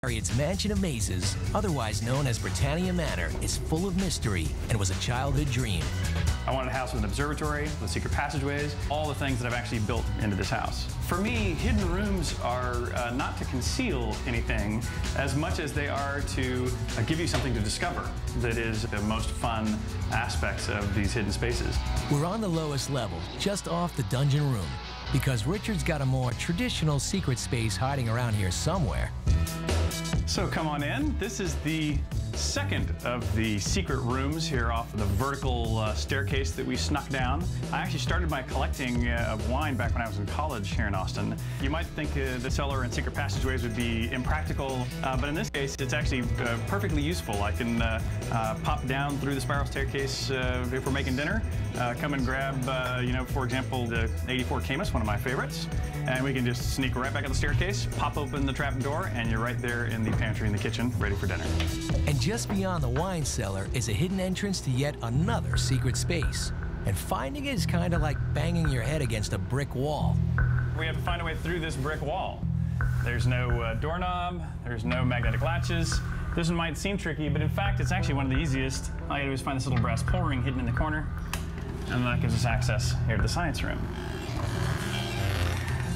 Harriet's Mansion of Mazes, otherwise known as Britannia Manor, is full of mystery and was a childhood dream. I wanted a house with an observatory, with secret passageways, all the things that I've actually built into this house. For me, hidden rooms are not to conceal anything as much as they are to give you something to discover that is the most fun aspects of these hidden spaces. We're on the lowest level, just off the dungeon room, because Richard's got a more traditional secret space hiding around here somewhere. So come on in. This is the second of the secret rooms here off of the vertical staircase that we snuck down. I actually started my collecting of wine back when I was in college here in Austin. You might think the cellar and secret passageways would be impractical, but in this case, it's actually perfectly useful. I can pop down through the spiral staircase if we're making dinner, come and grab, you know, for example, the 84 Camus, one of my favorites, and we can just sneak right back up the staircase, pop open the trap door, and you're right there in the pantry in the kitchen, ready for dinner. And just beyond the wine cellar is a hidden entrance to yet another secret space. And finding it is kind of like banging your head against a brick wall. We have to find a way through this brick wall. There's no doorknob, there's no magnetic latches. This one might seem tricky, but in fact, it's actually one of the easiest. All you gotta do is find this little brass pull ring hidden in the corner, and that gives us access here to the science room.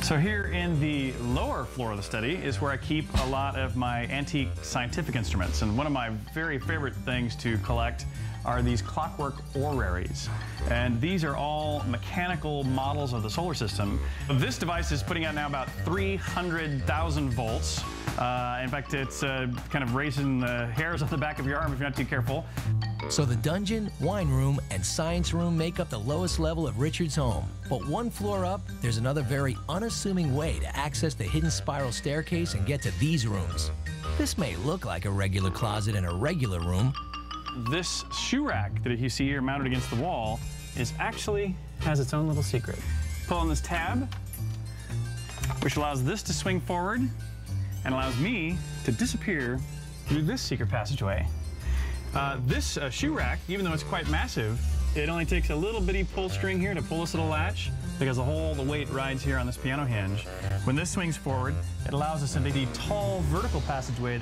So here in the lower floor of the study is where I keep a lot of my antique scientific instruments. And one of my very favorite things to collect are these clockwork oraries. And these are all mechanical models of the solar system. This device is putting out now about 300,000 volts. In fact, it's kind of raising the hairs on the back of your arm if you're not too careful. So the dungeon, wine room, and science room make up the lowest level of Richard's home. But one floor up, there's another very unassuming way to access the hidden spiral staircase and get to these rooms. This may look like a regular closet in a regular room. This shoe rack that you see here mounted against the wall actually has its own little secret. Pull on this tab, which allows this to swing forward and allows me to disappear through this secret passageway. This shoe rack, even though it's quite massive, it only takes a little bitty pull string here to pull this little latch because the weight rides here on this piano hinge. When this swings forward, it allows us into the tall vertical passageway.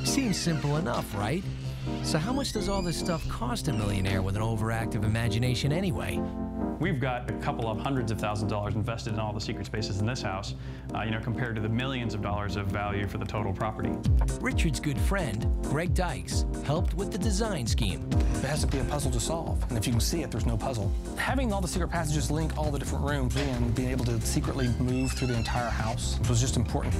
Seems simple enough, right? So how much does all this stuff cost a millionaire with an overactive imagination anyway? We've got a couple of hundreds of thousands of dollars invested in all the secret spaces in this house, you know, compared to the millions of dollars of value for the total property. Richard's good friend, Greg Dykes, helped with the design scheme. It has to be a puzzle to solve, and if you can see it, there's no puzzle. Having all the secret passages link all the different rooms and being able to secretly move through the entire house was just important.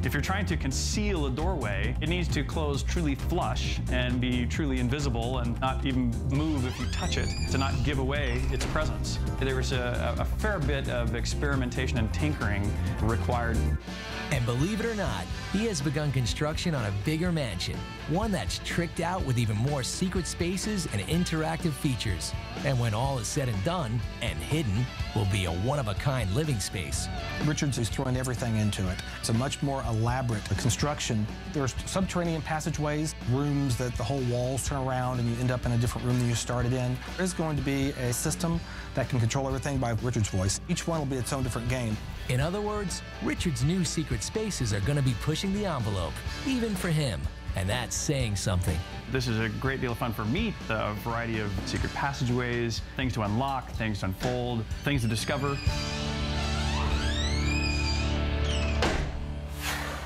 If you're trying to conceal a doorway, it needs to close truly flush and be truly invisible and not even move if you touch it to not give away its presence. There was a fair bit of experimentation and tinkering required. And believe it or not, he has begun construction on a bigger mansion, one that's tricked out with even more secret spaces and interactive features. And when all is said and done, and hidden, will be a one-of-a-kind living space. Richards is throwing everything into it. It's a much more elaborate construction. There's subterranean passageways, rooms that the whole walls turn around and you end up in a different room than you started in. There's going to be a system that can control everything by Richard's voice. Each one will be its own different game. In other words, Richard's new secret spaces are going to be pushing the envelope, even for him. And that's saying something. This is a great deal of fun for me, the variety of secret passageways, things to unlock, things to unfold, things to discover.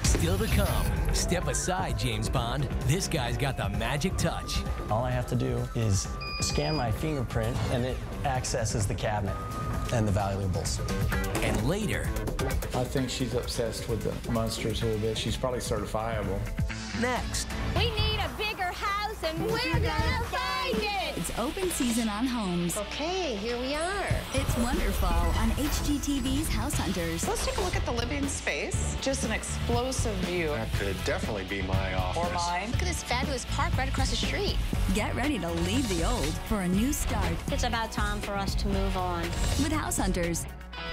Still to come. Step aside, James Bond. This guy's got the magic touch. All I have to do is scan my fingerprint, and it accesses the cabinet and the valuables. And later... I think she's obsessed with the monsters a little bit. She's probably certifiable. Next. We need a bigger house, and we're gonna find it! It's open season on homes. Okay, here we are. It's Wonderfall on HGTV's House Hunters. Let's take a look at the living space. Just an explosive view. That could definitely be my office. Or mine. Look at this fabulous park right across the street. Get ready to leave the old for a new start. It's about time for us to move on. With House Hunters.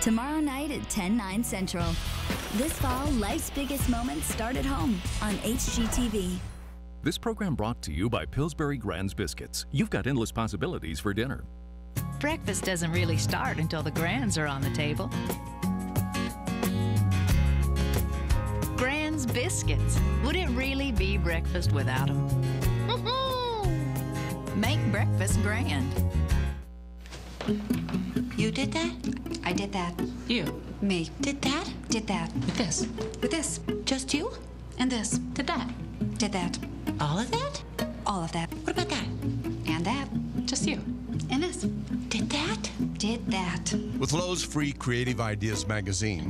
Tomorrow night at 10/9 Central. This fall, life's biggest moments start at home on HGTV. This program brought to you by Pillsbury Grands Biscuits. You've got endless possibilities for dinner. Breakfast doesn't really start until the Grands are on the table. Grands biscuits. Would it really be breakfast without them? Make breakfast grand. You did that? I did that. You? Me. Did that? Did that. With this? With this. Just you? And this. Did that? Did that. All of that? All of that. What about that? And that. Just you? And this. Did that? Did that. With Lowe's free Creative Ideas magazine,